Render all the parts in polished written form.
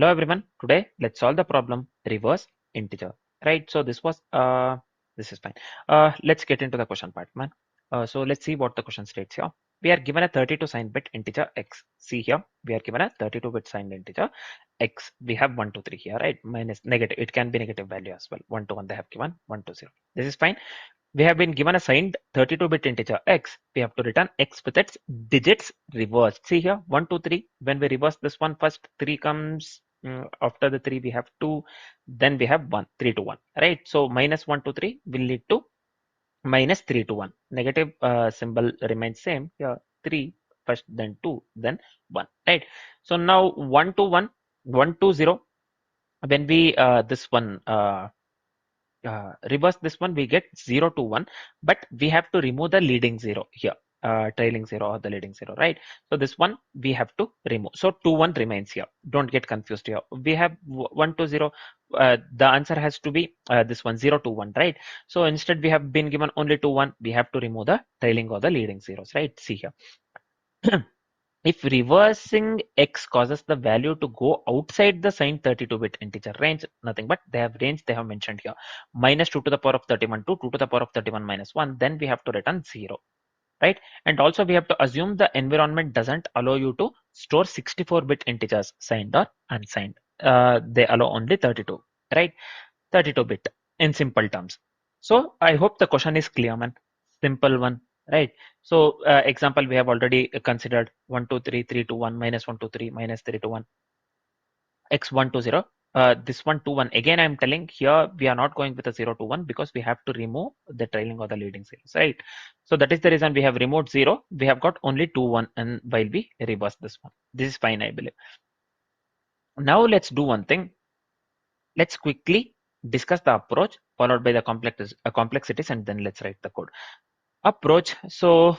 Hello everyone. Today let's solve the problem reverse integer. Right. So this is fine. Let's get into the question part, man. So let's see what the question states here. We are given a 32 signed bit integer x. See here, we are given a 32-bit signed integer x. We have 1 to 3 here, right? Minus negative. It can be negative value as well. 1 to 1 they have given, 1 to 0. This is fine. We have been given a signed 32-bit integer x. We have to return x with its digits reversed. See here, 1, 2, 3. When we reverse this one first, 3 comes. After the 3, we have 2. Then we have 1, 3 to 1. Right. So minus 1 to 3 will lead to minus 3 to 1. Negative symbol remains same. Here, 3 first, then 2, then 1. Right. So now 1 to 1, 1 to 0. When we reverse this one, we get 0 to 1, but we have to remove the leading 0 here, trailing 0 or the leading 0, right? So this one we have to remove. So 2 1 remains here. Don't get confused here. We have 1 to 0. The answer has to be this one, 0 to 1, right? So instead we have been given only 2 1. We have to remove the trailing or the leading zeros, right? See here. If reversing x causes the value to go outside the signed 32-bit integer range, nothing but they have mentioned here, minus 2 to the power of 31 to 2 to the power of 31 minus 1, then we have to return 0, right? And also we have to assume the environment doesn't allow you to store 64-bit integers, signed or unsigned. They allow only 32, right? 32-bit in simple terms. So I hope the question is clear, man. Simple one, right? So example we have already considered 1 2 3 3 to 1 minus 1 to 3 minus 3 to 1 x 1 to 0. This 1 to 1 again. I'm telling here we are not going with a 0 to 1 because we have to remove the trailing or the leading zeros, right? So that is the reason we have removed 0. We have got only 2 1, and while we reverse this one, this is fine, I believe. Now let's do one thing. Let's quickly discuss the approach followed by the complexities, and then let's write the code. Approach. So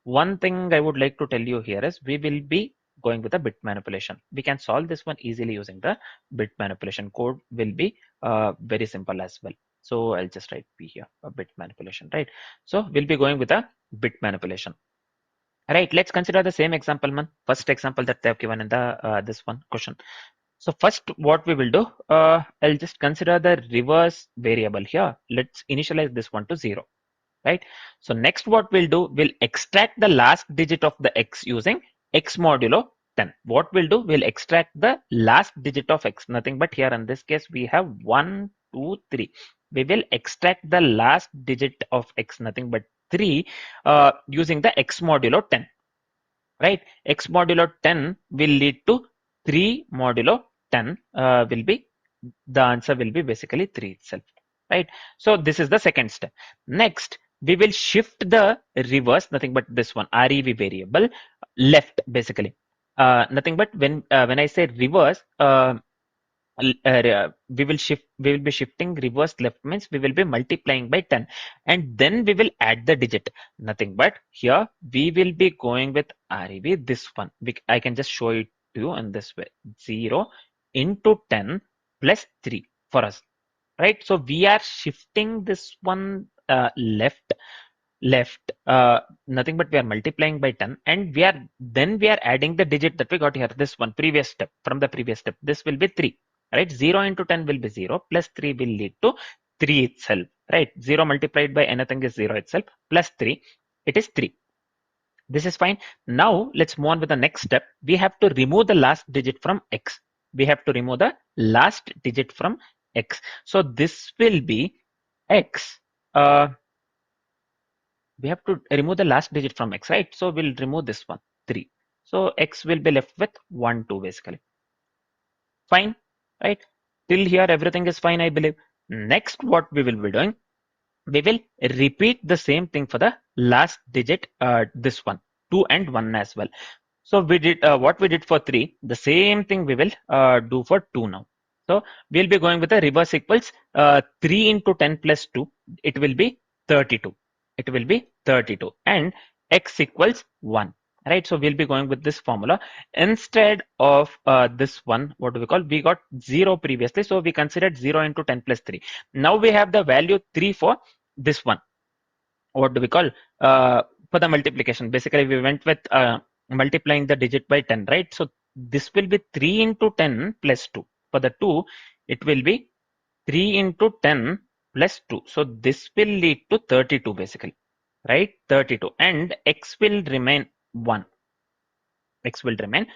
one thing I would like to tell you here is we will be going with a bit manipulation. We can solve this one easily using the bit manipulation. Code will be very simple as well. So I'll just write P here, a bit manipulation, right? So we'll be going with a bit manipulation. Right, let's consider the same example, man. First example that they have given in the this one question. So first what we will do, I'll just consider the reverse variable here. Let's initialize this one to 0, right? So next what we'll do, we'll extract the last digit of the x using x modulo 10. What we'll do, we'll extract the last digit of x, nothing but here in this case we have 1 2 3. We will extract the last digit of x, nothing but 3, using the x modulo 10, right? X modulo 10 will lead to 3 modulo 10, will be the answer will be basically 3 itself, right? So this is the second step. Next we will shift the reverse, nothing but this one, rev variable left, basically nothing but when I say reverse, we will be shifting reverse left, means we will be multiplying by 10, and then we will add the digit, nothing but here we will be going with rev, this one I can just show it to you in this way, 0 into 10 plus 3 for us, right? So we are shifting this one left, nothing but we are multiplying by 10, and we are adding the digit that we got here, this one, previous step, from the previous step, this will be 3, right? 0 into 10 will be 0, plus 3 will lead to 3 itself, right? 0 multiplied by anything is 0 itself, plus 3, it is 3. This is fine. Now let's move on with the next step. We have to remove the last digit from x. We have to remove the last digit from x. So this will be x. We have to remove the last digit from x, right? So we'll remove this one, 3. So x will be left with 1 2, basically. Fine, right? Till here everything is fine, I believe. Next what we will be doing, we will repeat the same thing for the last digit, this one, 2 and 1 as well. So we did what we did for 3, the same thing we will do for 2 now. So we'll be going with the reverse equals 3 into 10 plus 2, it will be 32. It will be 32, and x equals 1. Right, so we'll be going with this formula instead of this one. What do we call? We got 0 previously, so we considered 0 into 10 plus 3. Now we have the value 3 for this one. What do we call? For the multiplication, basically we went with multiplying the digit by 10, right? So this will be 3 into 10 plus 2. For the 2, it will be 3 into 10 plus 2. So this will lead to 32 basically, right? 32. And x will remain 1. X will remain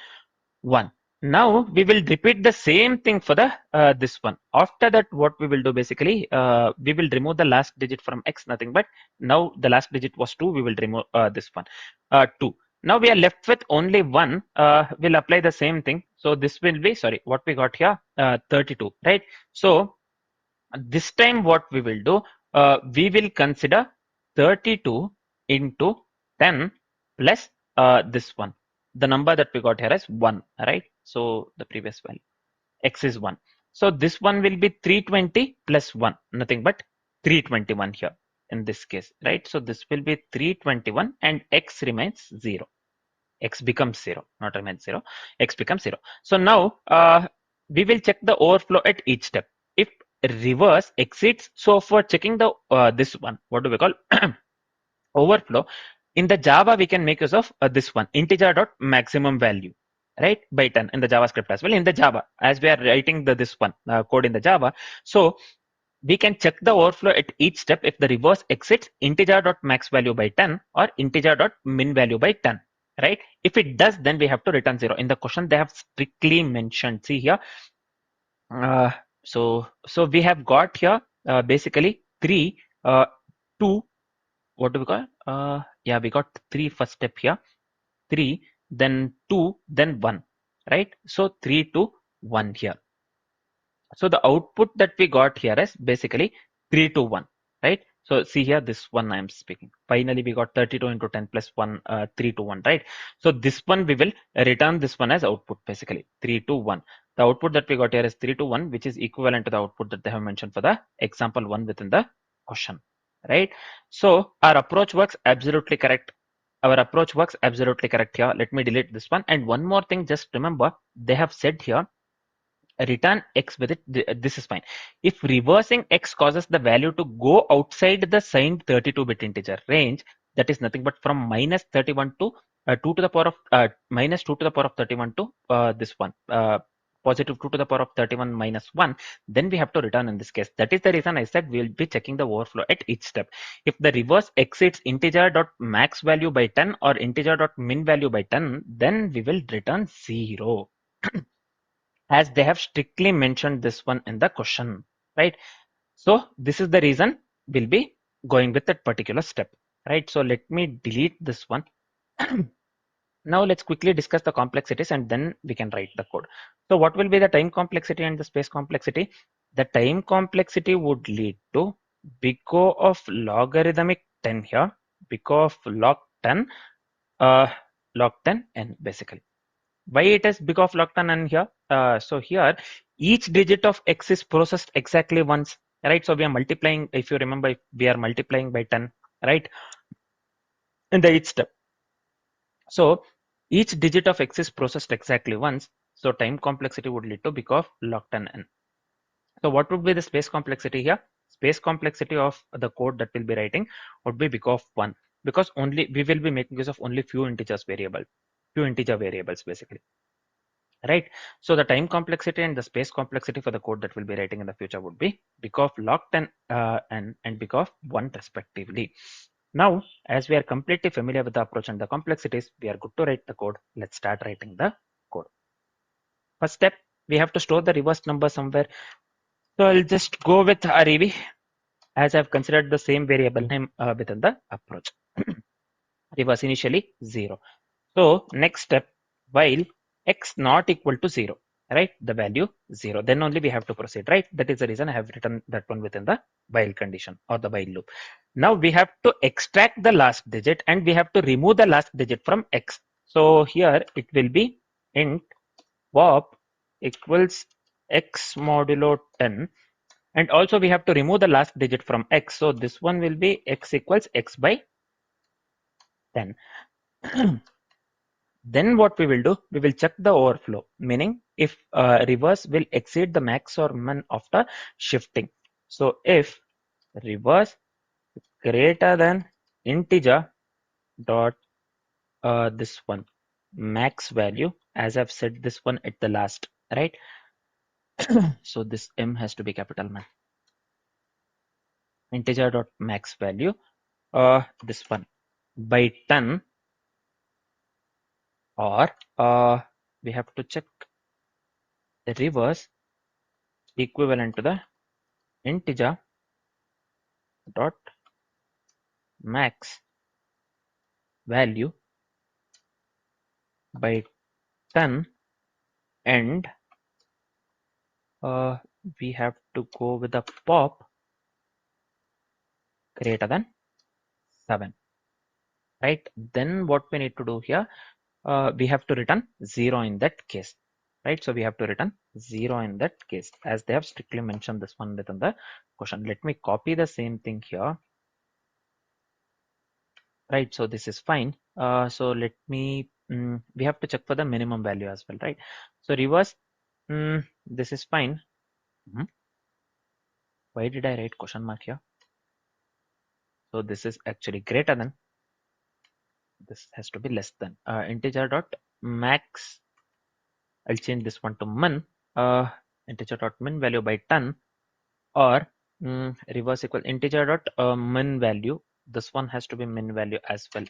1. Now we will repeat the same thing for the this one. After that, what we will do basically, we will remove the last digit from x, nothing but now the last digit was 2. We will remove this one, 2. Now we are left with only 1. We'll apply the same thing. So this will be, sorry, what we got here, 32, right? So this time what we will do, we will consider 32 into 10 plus this one. The number that we got here is 1, right? So the previous value, x is 1. So this one will be 320 plus 1, nothing but 321 here in this case, right? So this will be 321 and x remains 0. X becomes 0, not remains 0. X becomes 0. So now we will check the overflow at each step. If reverse exceeds, so for checking the this one, what do we call overflow? In the Java, we can make use of this one, integer dot maximum value, right, by 10 in the JavaScript as well. In the Java, as we are writing the this one code in the Java, so we can check the overflow at each step if the reverse exceeds integer dot max value by 10 or integer dot min value by 10, right? If it does, then we have to return 0. In the question, they have strictly mentioned, see here. So we have got here basically 3, 2, what do we call? Yeah, we got 3 first step here, 3, then 2, then 1, right? So 3 to 1 here. So the output that we got here is basically 3 to 1, right? So see here, this one I am speaking. Finally, we got 32 into 10 plus 1, 3 to 1, right? So this one we will return this one as output, basically 3 to 1. The output that we got here is 3 to 1, which is equivalent to the output that they have mentioned for the example 1 within the question, right? So our approach works absolutely correct. Our approach works absolutely correct here. Let me delete this one. And one more thing, just remember, they have said here, return x with it. This is fine. If reversing x causes the value to go outside the signed 32-bit integer range, that is nothing but from minus 31 to 2 to the power of minus 2 to the power of 31 to this one, positive 2 to the power of 31 minus 1, then we have to return in this case. That is the reason I said we'll be checking the overflow at each step. If the reverse exceeds integer dot max value by 10 or integer dot min value by 10, then we will return 0. As they have strictly mentioned this one in the question, right? So this is the reason we'll be going with that particular step, right? So let me delete this one. Now let's quickly discuss the complexities and then we can write the code. So what will be the time complexity and the space complexity? The time complexity would lead to big O of logarithmic 10 here, big O of log 10, log 10 n basically. Why it is big of log 10 n here? So here each digit of x is processed exactly once, right? So we are multiplying, if you remember, we are multiplying by 10, right, in the each step. So each digit of x is processed exactly once. So time complexity would lead to big of log 10 n. So what would be the space complexity here? Space complexity of the code that we'll be writing would be big of 1, because only we will be making use of only few integer variables basically. Right. So the time complexity and the space complexity for the code that we'll be writing in the future would be big of log 10 and big of 1 respectively. Now, as we are completely familiar with the approach and the complexities, we are good to write the code. Let's start writing the code. First step, we have to store the reverse number somewhere. So I'll just go with rev, as I've considered the same variable name within the approach. Reverse initially 0. So next step, while x not equal to 0, right, the value 0, then only we have to proceed, right? That is the reason I have written that one within the while condition or the while loop. Now we have to extract the last digit and we have to remove the last digit from x. So here it will be int pop equals x modulo 10, and also we have to remove the last digit from x. So this one will be x equals x by 10. Then what we will do, we will check the overflow, meaning if reverse will exceed the max or min after shifting. So if reverse greater than integer dot this one max value, as I've said this one at the last, right? So this M has to be capital man. Integer dot max value, this one by 10, or we have to check the reverse equivalent to the integer dot max value by 10, and we have to go with a pop greater than 7, right? Then what we need to do here, we have to return 0 in that case, right? So we have to return 0 in that case, as they have strictly mentioned this one within the question. Let me copy the same thing here, right? So this is fine. So let me, we have to check for the minimum value as well, right? So reverse, this is fine. Why did I write question mark here? So this is actually greater than, this has to be less than, integer dot max, I'll change this one to min, integer dot min value by 10, or reverse equal integer dot min value, this one has to be min value as well,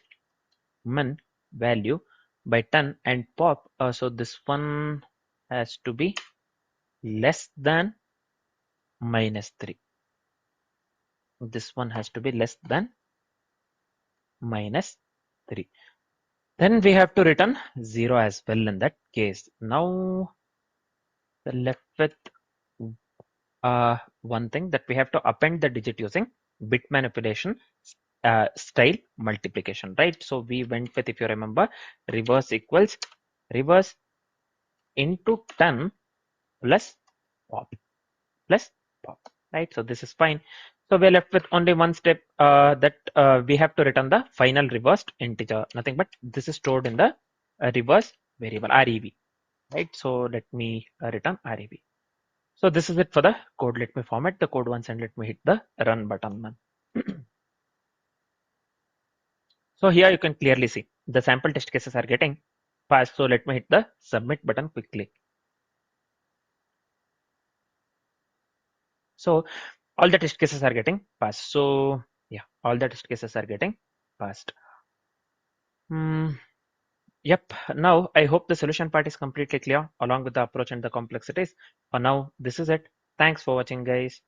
min value by 10, and pop, so this one has to be less than -3, this one has to be less than -3. Then we have to return 0 as well in that case. Now we're left with one thing, that we have to append the digit using bit manipulation style multiplication, right? So we went with, if you remember, reverse equals reverse into 10 plus pop plus pop, right? So this is fine. So we're left with only one step, that we have to return the final reversed integer, nothing but this is stored in the reverse variable rev, right? So let me return rev. So this is it for the code. Let me format the code once and let me hit the run button, man. So here you can clearly see the sample test cases are getting passed. So let me hit the submit button quickly. So all the test cases are getting passed. So yeah, all the test cases are getting passed. Yep. Now I hope the solution part is completely clear along with the approach and the complexities. For now, this is it. Thanks for watching, guys.